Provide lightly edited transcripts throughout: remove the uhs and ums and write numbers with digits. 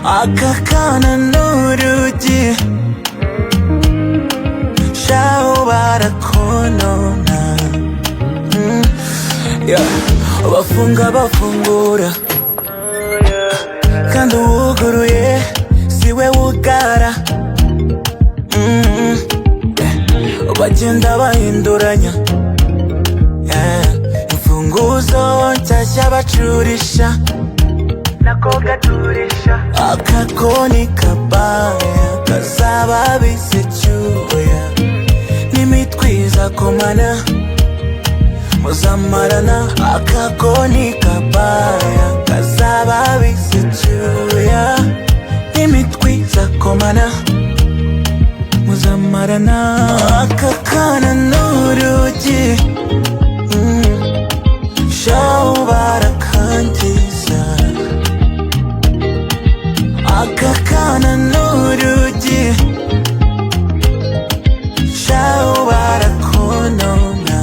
Akakana n'urugi shaho barakonona bafunga bafungura kandi uwuguruye siwe wugara bagenda bahinduranya imfunguzo nshyashya bacurisha nako gaturisha akakoni kabaya kazaba bisecyuya n'imitwiza komana muzamarana akakoni kabaya kazaba bisecyuya n'imitwiza komana muzamarana akakana n'urugi shaho barakangiza akakana n'urugi shaho barakonona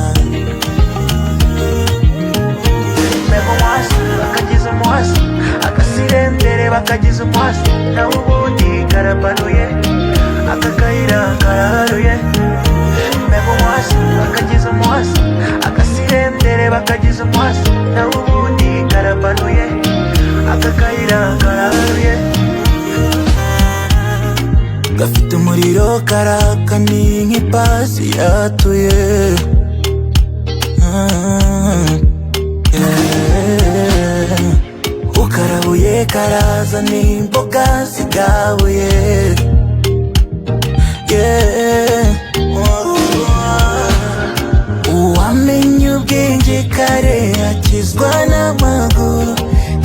mego mwasi bakagize umuhasi agasirendere bakagize umuhasi nawe ubundi karabanuye akakayira karaharuye mego mwasi bakagize umuhasi agasirendere bakagize umuhasi nawe ubundi karabanuye akakayira karaharuye gafite umuriro karaka ni nk'ipasi yatuye ukarabuye karaza n'imboga zigabuye uwamenye ubwenge kare akizwa n'amaguru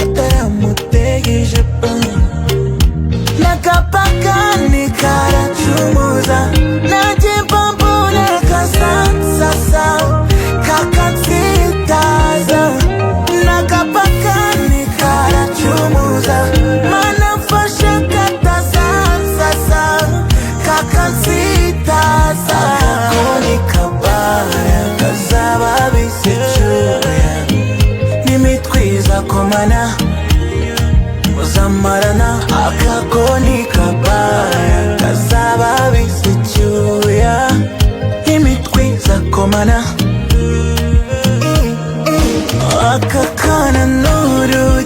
ataramutegeje nakapakani karachumuza najibambule kasasasa kakatsitaza nakapakani karachumuza manafasha katasasasa kakatsitaza akakoni kabaya kazaba bisecyuya n'imitwiza komana muzamarana akakoni kabaya kazaba bisecyuya imitwiza komana akakana n'urugi